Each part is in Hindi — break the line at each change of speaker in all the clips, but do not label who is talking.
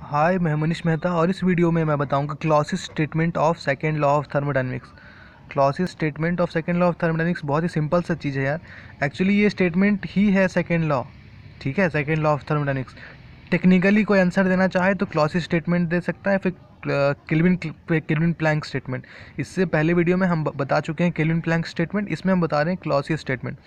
हाय, मैं मनीष मेहता और इस वीडियो में मैं बताऊंगा Clausius statement of second law of thermodynamics. Clausius statement of second law of thermodynamics बहुत ही सिंपल सा चीज़ है यार। एक्चुअली ये स्टेटमेंट ही है सेकेंड लॉ। ठीक है, second law of thermodynamics. Technically कोई आंसर देना चाहे तो क्लॉसियस स्टेटमेंट दे सकता है, फिर केल्विन प्लैंक स्टेटमेंट। इससे पहले वीडियो में हम बता चुके हैं केल्विन प्लैंक स्टेटमेंट, इसमें हम बता रहे हैं क्लॉसियस स्टेटमेंट।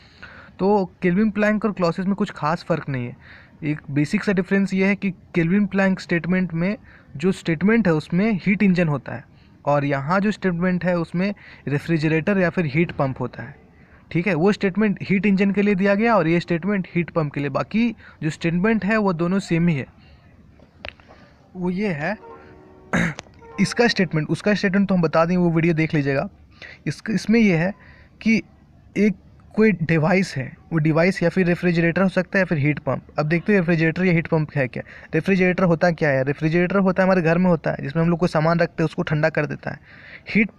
तो केल्विन प्लैंक और क्लॉसियस में कुछ खास फ़र्क नहीं है। एक बेसिक सा डिफरेंस ये है कि केल्विन प्लैंक स्टेटमेंट में जो स्टेटमेंट है उसमें हीट इंजन होता है, और यहाँ जो स्टेटमेंट है उसमें रेफ्रिजरेटर या फिर हीट पंप होता है। ठीक है, वो स्टेटमेंट हीट इंजन के लिए दिया गया और ये स्टेटमेंट हीट पंप के लिए। बाकी जो स्टेटमेंट है वो दोनों सेम ही है। वो ये है इसका स्टेटमेंट, उसका स्टेटमेंट तो हम बता दें, वो वीडियो देख लीजिएगा। इसमें ये है कि एक कोई डिवाइस है, वो डिवाइस या फिर रेफ्रिजरेटर हो सकता है या फिर हीट पंप। अब देखते हैं रेफ्रिजरेटर या हीट पंप है क्या। रेफ्रिजरेटर होता क्या है? रेफ्रिजरेटर होता है हमारे घर में होता है, जिसमें हम लोग कोई सामान रखते हैं उसको ठंडा कर देता है। हीट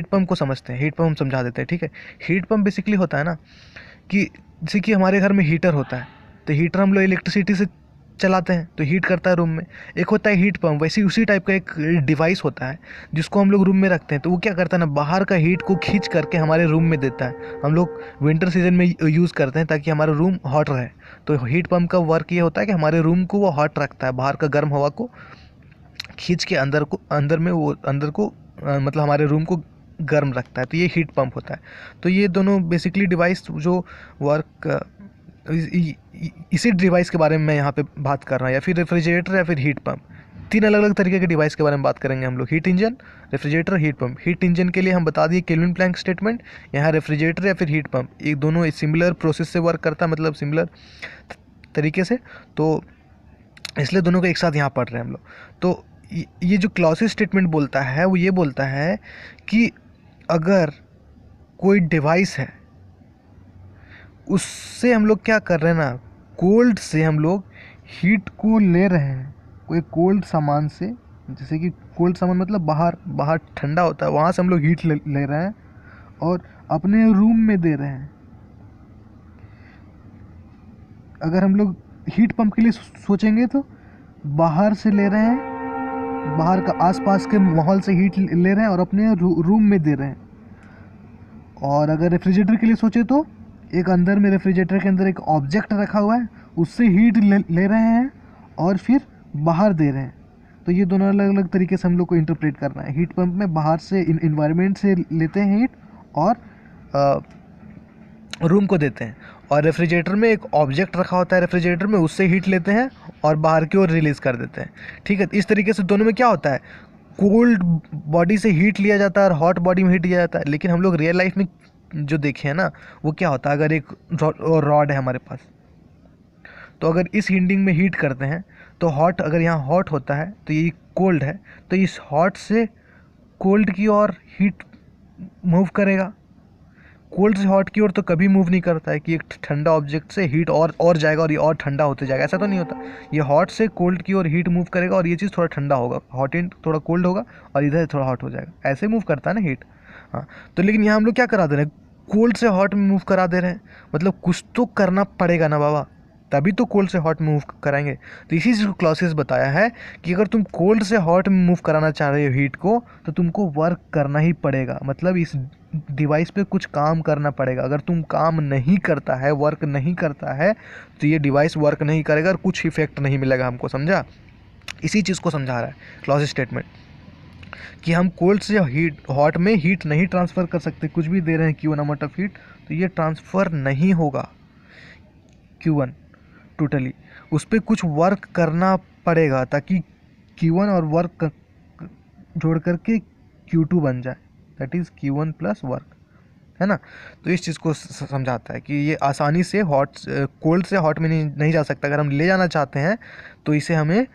पंप को समझते हैं, हीट पंप हम समझा देते हैं। ठीक है, हीट पंप बेसिकली होता है ना कि जैसे कि हमारे घर में हीटर होता है, तो हीटर हम लोग इलेक्ट्रिसिटी से चलाते हैं तो हीट करता है रूम में। एक होता है हीट पंप, वैसे उसी टाइप का एक डिवाइस होता है जिसको हम लोग रूम में रखते हैं। तो वो क्या करता है ना, बाहर का हीट को खींच करके हमारे रूम में देता है। हम लोग विंटर सीजन में यूज़ करते हैं ताकि हमारा रूम हॉट रहे। तो हीट पंप का वर्क ये होता है कि हमारे रूम को वो हॉट रखता है, बाहर का गर्म हवा को खींच के अंदर को मतलब हमारे रूम को गर्म रखता है। तो ये हीट पंप होता है। तो ये दोनों बेसिकली डिवाइस जो वर्क इसी डिवाइस के बारे में मैं यहाँ पे बात कर रहा हूँ, या फिर रेफ्रिजरेटर या फिर हीट पंप। तीन अलग अलग तरीके के डिवाइस के बारे में बात करेंगे हम लोग, heat engine, refrigerator, heat pump. Heat engine के लिए हम बता दिए केल्विन प्लैंक स्टेटमेंट। यहाँ रेफ्रिजरेटर या फिर हीट पंप, एक दोनों सिमिलर प्रोसेस से वर्क करता है, मतलब सिमिलर तरीके से। तो इसलिए दोनों को एक साथ यहाँ पढ़ रहे हैं हम लोग। तो ये जो क्लॉसियस स्टेटमेंट बोलता है वो ये बोलता है कि अगर कोई डिवाइस है उससे हम लोग क्या कर रहे हैं ना, कोल्ड से हम लोग हीट को ले रहे हैं। कोई कोल्ड सामान से, जैसे कि कोल्ड सामान मतलब बाहर ठंडा होता है, वहाँ से हम लोग हीट ले रहे हैं और अपने रूम में दे रहे हैं। अगर हम लोग हीट पंप के लिए सोचेंगे तो बाहर से ले रहे हैं, बाहर का आसपास के माहौल से हीट ले रहे हैं और अपने रूम में दे रहे हैं। और अगर रेफ्रिजरेटर के लिए सोचे तो एक अंदर में रेफ्रिजरेटर के अंदर एक ऑब्जेक्ट रखा हुआ है, उससे हीट ले रहे हैं और फिर बाहर दे रहे हैं। तो ये दोनों अलग अलग तरीके से हम लोग को इंटरप्रेट करना है। हीट पंप में बाहर से इन्वायरमेंट से लेते हैं हीट और रूम को देते हैं, और रेफ्रिजरेटर में एक ऑब्जेक्ट रखा होता है रेफ्रिजरेटर में, उससे हीट लेते हैं और बाहर की ओर रिलीज़ कर देते हैं। ठीक है, इस तरीके से दोनों में क्या होता है, कोल्ड बॉडी से हीट लिया जाता है और हॉट बॉडी में हीट लिया जाता है। लेकिन हम लोग रियल लाइफ में जो देखे हैं ना, वो क्या होता है, अगर एक रॉड है हमारे पास, तो अगर इस हीटिंग में हीट करते हैं तो हॉट, अगर यहाँ हॉट होता है तो ये कोल्ड है, तो इस हॉट से कोल्ड की ओर हीट मूव करेगा। कोल्ड से हॉट की ओर तो कभी मूव नहीं करता है कि एक ठंडा ऑब्जेक्ट से हीट और जाएगा और ये और ठंडा होते जाएगा, ऐसा तो नहीं होता। ये हॉट से कोल्ड की ओर हीट मूव करेगा और ये चीज़ थोड़ा ठंडा होगा, हॉट एंड थोड़ा कोल्ड होगा और इधर थोड़ा हॉट हो जाएगा, ऐसे मूव करता है ना हीट। हाँ, तो लेकिन यहाँ हम लोग क्या करा दे रहे हैं, कोल्ड से हॉट में मूव करा दे रहे हैं। मतलब कुछ तो करना पड़ेगा ना बाबा, तभी तो कोल्ड से हॉट मूव कराएंगे। तो इसी चीज़ को क्लॉसियस बताया है कि अगर तुम कोल्ड से हॉट में मूव कराना चाह रहे हो हीट को, तो तुमको वर्क करना ही पड़ेगा। मतलब इस डिवाइस पे कुछ काम करना पड़ेगा। अगर तुम काम नहीं करता है, वर्क नहीं करता है, तो ये डिवाइस वर्क नहीं करेगा और कुछ इफेक्ट नहीं मिलेगा हमको। समझा? इसी चीज़ को समझा रहा है क्लॉसियस स्टेटमेंट, कि हम कोल्ड से हॉट में हीट नहीं ट्रांसफ़र कर सकते। कुछ भी दे रहे हैं Q1 अमाउंट ऑफ हीट, तो ये ट्रांसफ़र नहीं होगा Q1 टोटली। उस पर कुछ वर्क करना पड़ेगा ताकि Q1 और वर्क जोड़ करके Q2 बन जाए, that is Q1 plus work, है ना। तो इस चीज़ को समझाता है कि ये आसानी से कोल्ड से हॉट में नहीं जा सकता। अगर हम ले जाना चाहते हैं तो इसे हमें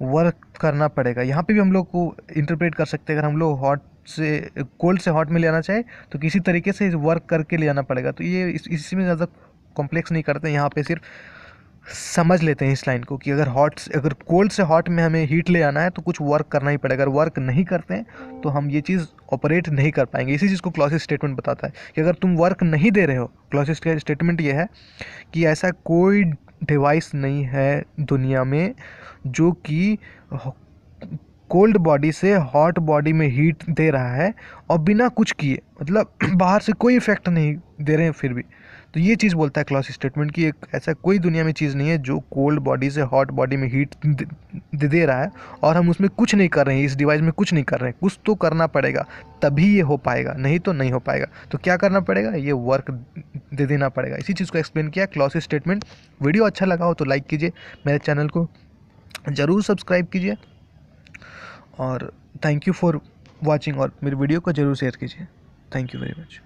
वर्क करना पड़ेगा। यहाँ पे भी हम लोग को इंटरप्रेट कर सकते हैं, अगर हम लोग कोल्ड से हॉट में ले आना चाहें तो किसी तरीके से वर्क करके ले आना पड़ेगा। तो ये इसमें ज़्यादा कॉम्प्लेक्स नहीं करते हैं, यहाँ पे सिर्फ समझ लेते हैं इस लाइन को कि अगर कोल्ड से हॉट में हमें हीट ले आना है तो कुछ वर्क करना ही पड़ेगा। अगर वर्क नहीं करते हैं तो हम ये चीज़ ऑपरेट नहीं कर पाएंगे। इसी चीज़ को क्लॉसियस स्टेटमेंट बताता है कि अगर तुम वर्क नहीं दे रहे हो, क्लॉसियस स्टेटमेंट ये है कि ऐसा कोई डिवाइस नहीं है दुनिया में जो कि कोल्ड बॉडी से हॉट बॉडी में हीट दे रहा है और बिना कुछ किए, मतलब बाहर से कोई इफेक्ट नहीं दे रहे हैं फिर भी। तो ये चीज़ बोलता है क्लॉसियस स्टेटमेंट कि एक ऐसा कोई दुनिया में चीज़ नहीं है जो कोल्ड बॉडी से हॉट बॉडी में हीट दे रहा है और हम उसमें कुछ नहीं कर रहे हैं, इस डिवाइस में कुछ नहीं कर रहे हैं। कुछ तो करना पड़ेगा तभी ये हो पाएगा, नहीं तो नहीं हो पाएगा। तो क्या करना पड़ेगा, ये वर्क दे देना पड़ेगा। इसी चीज़ को एक्सप्लेन किया क्लॉसियस स्टेटमेंट। वीडियो अच्छा लगा हो तो लाइक कीजिए, मेरे चैनल को ज़रूर सब्सक्राइब कीजिए और थैंक यू फॉर वॉचिंग, और मेरे वीडियो को ज़रूर शेयर कीजिए। Thank you very much.